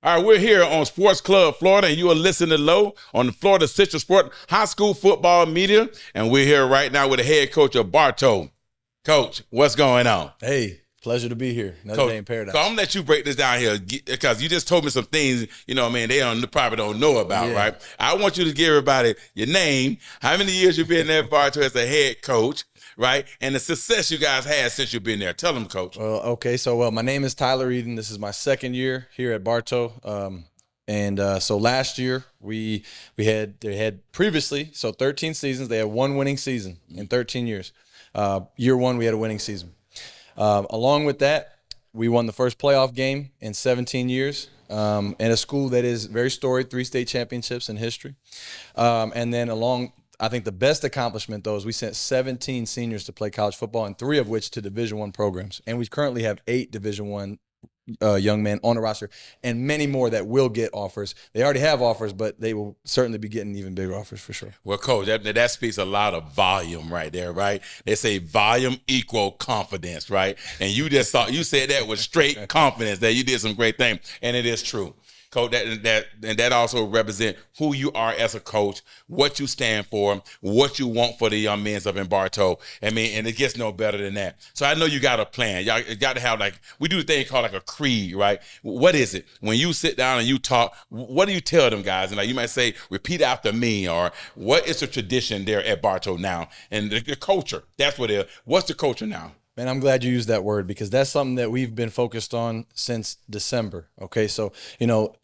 All right, we're here on Sports Club Florida, and you are listening to Low on the Florida Central Sport High School Football Media. And we're here right now with the head coach of Bartow. Coach, what's going on? Hey, pleasure to be here. Another day in paradise. So I'm going to let you break this down here because you just told me some things, they probably don't know about, right? I want you to give everybody your name, how many years you've been there at Bartow as a head coach, right? And the success you guys had since you've been there. Tell them, Coach. Well, my name is Tyler Eden. This is my second year here at Bartow. So last year they had previously 13 seasons. They had one winning season in 13 years. Year one, we had a winning season. Along with that, we won the first playoff game in 17 years. In a school that is very storied, 3 state championships in history. I think the best accomplishment, though, is we sent 17 seniors to play college football, and 3 of which to Division I programs. And we currently have 8 Division I young men on the roster, and many more that will get offers. They already have offers, but they will certainly be getting even bigger offers for sure. Well, Coach, that speaks a lot of volume right there, right? They say volume equal confidence, right? And you said that with straight confidence that you did some great things, and it is true. Coach, that also represents who you are as a coach, what you stand for, what you want for the young men up in Bartow. And it gets no better than that. So I know you got a plan. Y'all got to have we do a thing called a creed, right? What is it? When you sit down and you talk, what do you tell them guys? And you might say, repeat after me, or what is the tradition there at Bartow now? And the culture, that's what it is. What's the culture now? Man, I'm glad you used that word because that's something that we've been focused on since December. Okay, so,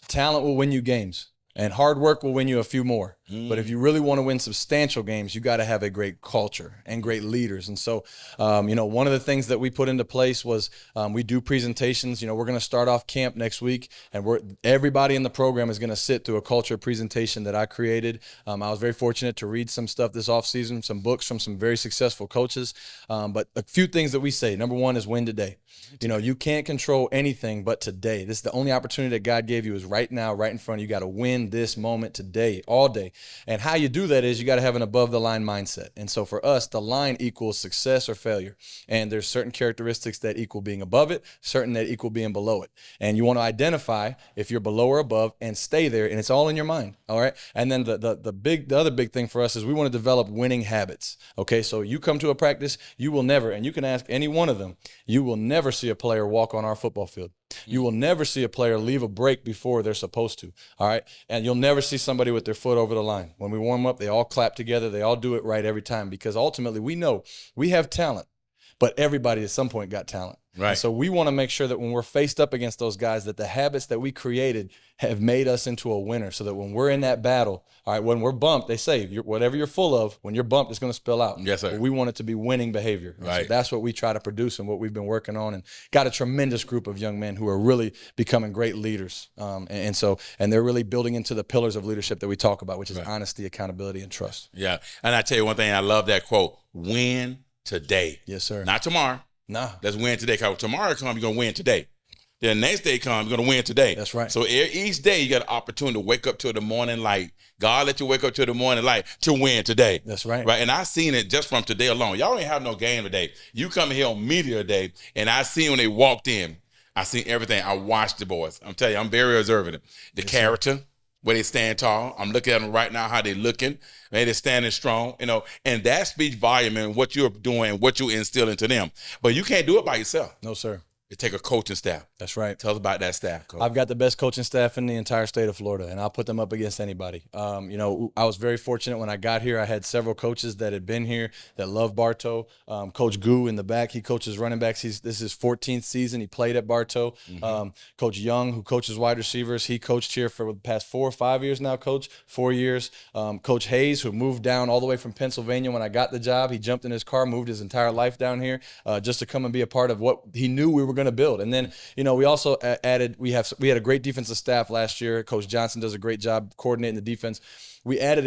talent will win you games and hard work will win you a few more. But if you really want to win substantial games, you got to have a great culture and great leaders. And so, one of the things that we put into place was we do presentations. We're going to start off camp next week, and everybody in the program is going to sit through a culture presentation that I created. I was very fortunate to read some stuff this offseason, some books from some very successful coaches. But a few things that we say. Number one is win today. You can't control anything but today. This is the only opportunity that God gave you is right now, right in front of you. You got to win this moment today, all day. And how you do that is you got to have an above-the-line mindset. And so for us, the line equals success or failure. And there's certain characteristics that equal being above it, certain that equal being below it. And you want to identify if you're below or above and stay there, and it's all in your mind, all right? And then the other big thing for us is we want to develop winning habits, okay? So you come to a practice, you will never, and you can ask any one of them, you will never see a player walk on our football field. You will never see a player leave a break before they're supposed to, all right? And you'll never see somebody with their foot over the line. When we warm up, they all clap together. They all do it right every time because ultimately we know we have talent, but everybody at some point got talent. Right. And so we want to make sure that when we're faced up against those guys, that the habits that we created have made us into a winner so that when we're in that battle, all right, when we're bumped, they say whatever you're full of, when you're bumped, it's going to spill out. Yes, sir. But we want it to be winning behavior. Right. So that's what we try to produce and what we've been working on, and got a tremendous group of young men who are really becoming great leaders. And they're really building into the pillars of leadership that we talk about, which is honesty, accountability, and trust. Yeah. And I tell you one thing, I love that quote, win today. Yes, sir. Not tomorrow. Nah. Let's win today. Because tomorrow comes, you're going to win today. Then the next day comes, you're going to win today. That's right. So each day you got an opportunity to wake up to the morning light. God let you wake up to the morning light to win today. That's right. Right. And I seen it just from today alone. Y'all ain't have no game today. You come here on media day, and I seen when they walked in, I seen everything. I watched the boys. I'm telling you, I'm very observant. The character, where they stand tall. I'm looking at them right now, how they looking. They're standing strong, and that speaks volume in what you're doing, what you instill into them. But you can't do it by yourself. No, sir. It take a coaching staff. That's right. Tell us about that staff, Coach. I've got the best coaching staff in the entire state of Florida, and I'll put them up against anybody. I was very fortunate when I got here. I had several coaches that had been here that love Bartow. Coach Gu in the back, he coaches running backs. This is his 14th season. He played at Bartow. Coach Young, who coaches wide receivers, he coached here for the past 4 or 5 years now, Coach, 4 years. Coach Hayes, who moved down all the way from Pennsylvania when I got the job. He jumped in his car, moved his entire life down here just to come and be a part of what he knew we were going to build. And then we also added, we had a great defensive staff last year. Coach Johnson does a great job coordinating the defense. We added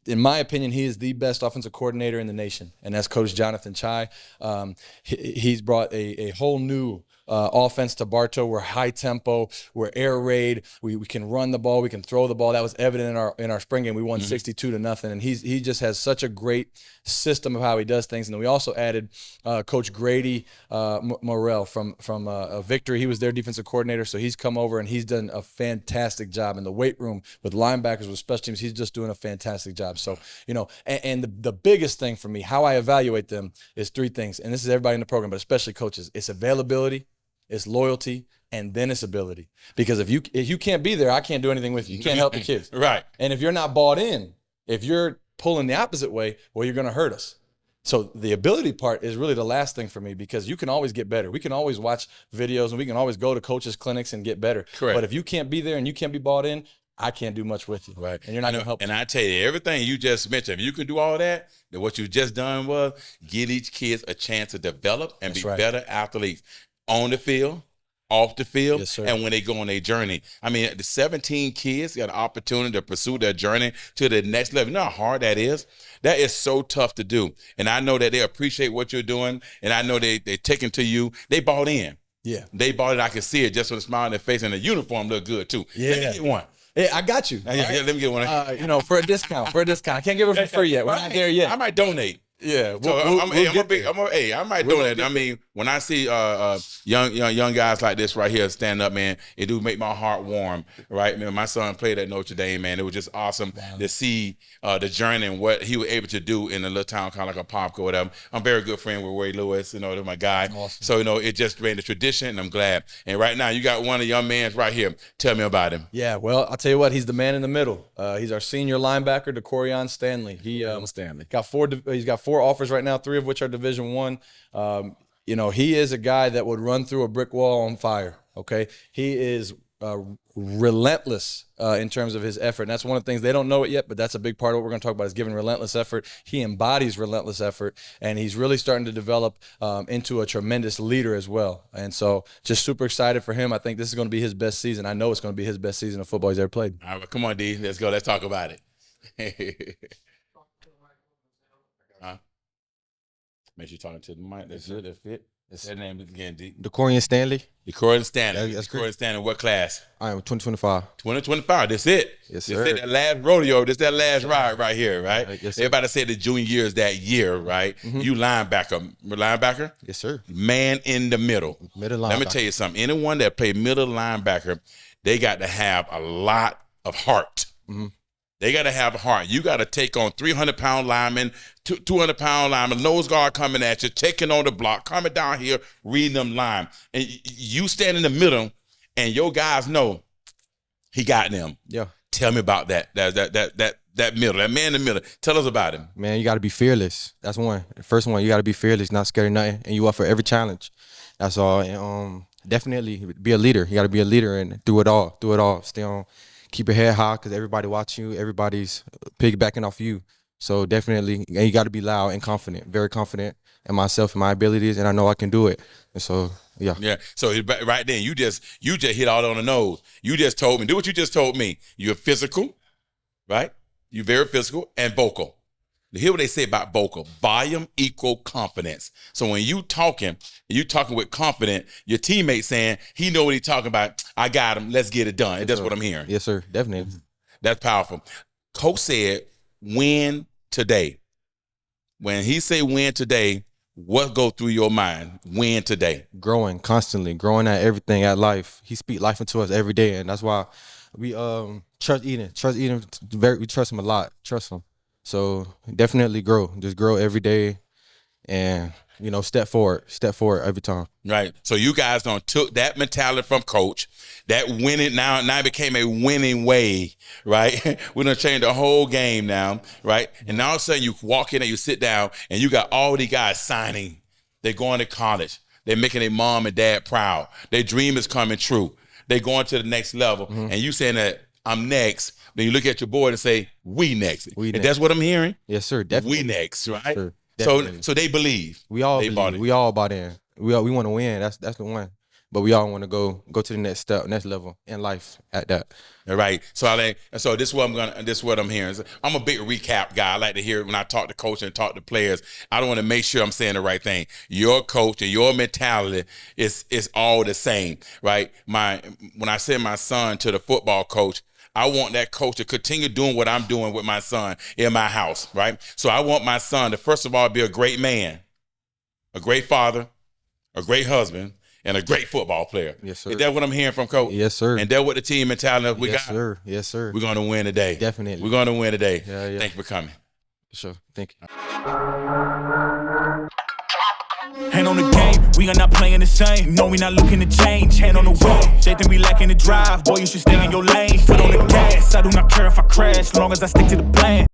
in my opinion, he is the best offensive coordinator in the nation, and that's Coach Jonathan Chai. He's brought a whole new offense to Bartow. We're high tempo. We're air raid. We can run the ball. We can throw the ball. That was evident in our spring game. We won 62-0, and he just has such a great system of how he does things. And then we also added Coach Grady Morrell from Victory. He was their defensive coordinator, so he's come over and he's done a fantastic job in the weight room with linebackers, with special teams. He's just doing a fantastic job. So, and the biggest thing for me, how I evaluate them, is three things. And this is everybody in the program, but especially coaches. It's availability, it's loyalty, and then it's ability. Because if you can't be there, I can't do anything with you. You can't help the kids. Right. And if you're not bought in, if you're pulling the opposite way, well, you're going to hurt us. So the ability part is really the last thing for me, because you can always get better. We can always watch videos and we can always go to coaches' clinics and get better. Correct. But if you can't be there and you can't be bought in, I can't do much with you. Right. And you're not going to help. And I tell you, everything you just mentioned, if you can do all that, then what you just done was give each kids a chance to develop and be better athletes on the field, off the field, yes, sir, and when they go on their journey. I mean, the 17 kids got an opportunity to pursue their journey to the next level. You know how hard that is? That is so tough to do. And I know that they appreciate what you're doing, and I know they're taking to you. They bought in. Yeah. They bought it. I can see it just with a smile on their face, and the uniform look good, too. Yeah. Let me get one. Hey, I got you. Yeah, let me get one. For a discount. I can't give it for free yet. We're not there yet. I might donate. Yeah, I might donate. I mean, when I see young guys like this right here stand up, man, it do make my heart warm, right? Man, my son played at Notre Dame, man. It was just awesome to see the journey and what he was able to do in a little town kind of like a Popco or whatever. I'm very good friend with Ray Lewis, they're my guy. Awesome. So, it just ran the tradition, and I'm glad. And right now, you got one of the young men right here. Tell me about him. Yeah, well, I'll tell you what, he's the man in the middle. He's our senior linebacker, DeCorian Stanley. He's got 4 offers right now, 3 of which are Division I. He is a guy that would run through a brick wall on fire. Okay, he is relentless in terms of his effort, and that's one of the things they don't know it yet, but that's a big part of what we're going to talk about, is giving relentless effort. He embodies relentless effort, and he's really starting to develop into a tremendous leader as well. And so, just super excited for him. I think this is going to be his best season. I know it's going to be his best season of football he's ever played. All right, come on, D. Let's go. Let's talk about it. Make sure you're talking to the mic. That's good. That's fit. That name is again, D. DeCorian Stanley. DeCorian Stanley. That's DeCorian Stanley. What class? I am 2025. 2025. That's it. Yes, This sir. is that last rodeo. This that last ride right here, right? Yes, sir. Everybody said the junior year is that year, right? You linebacker. Yes, sir. Man in the middle. Middle Let me linebacker. tell you something. Anyone that play middle linebacker, they got to have a lot of heart. They got to have a heart. You got to take on 300-pound linemen, 200-pound linemen, nose guard coming at you, taking on the block, coming down here, reading them line. And you stand in the middle, and your guys know he got them. Yeah. Tell me about that middle, that man in the middle. Tell us about him. Man, you got to be fearless. That's one. The first one, you got to be fearless, not scared of nothing, and you up for every challenge. That's all. And definitely be a leader. You got to be a leader and do it all. Stay on. Keep your head high, because everybody watching you. Everybody's piggybacking off you. So definitely, and you got to be loud and confident, very confident in myself and my abilities, and I know I can do it. And so, yeah. Yeah. So right then, you just hit all on the nose. You just told me, do what you just told me. You're physical, right? You're very physical and vocal. Hear what they say about vocal. Volume equal confidence. So when you talking with confidence, your teammate saying, he know what he's talking about. I got him. Let's get it done. And that's what I'm hearing. Yes, sir. Definitely. That's powerful. Coach said, win today. When he say win today, what go through your mind? Win today. Growing constantly, growing at everything, at life. He speak life into us every day, and that's why we trust Eden. We trust him a lot. Trust him. So definitely grow. Just grow every day, and step forward every time. Right. So you guys took that mentality from Coach, that winning now it became a winning way, right? We're gonna change the whole game now, right? And all of a sudden you walk in and you sit down and you got all these guys signing. They're going to college. They're making their mom and dad proud. Their dream is coming true. They're going to the next level. And you saying that I'm next. Then you look at your board and say, we next. We and next. that's what I'm hearing? Yes, sir. Definitely. We next, right? Sure, so definitely. they believe. We all they believe. bought it. We all bought in. We want to win. That's the one. but we all want to go to the next step, next level in life at that. All right. So this is what I'm hearing. I'm a big recap guy. I like to hear it when I talk to coach and talk to players. I don't want to make sure I'm saying the right thing. Your coach and your mentality is all the same, right? When I send my son to the football coach, I want that coach to continue doing what I'm doing with my son in my house, right? So I want my son to, first of all, be a great man, a great father, a great husband, and a great football player. Yes, sir. Is that what I'm hearing from coach? Yes, sir. And that's what the team mentality we got? Yes, sir. Yes, sir. We're going to win today. Definitely. We're going to win today. Yeah. Thank you for coming. For sure. Thank you. Hand on the game, we are not playing the same. No, we not looking to change. Hand on the wheel, they think we lacking the drive. Boy, you should stay in your lane. Foot on the gas, I do not care if I crash, long as I stick to the plan.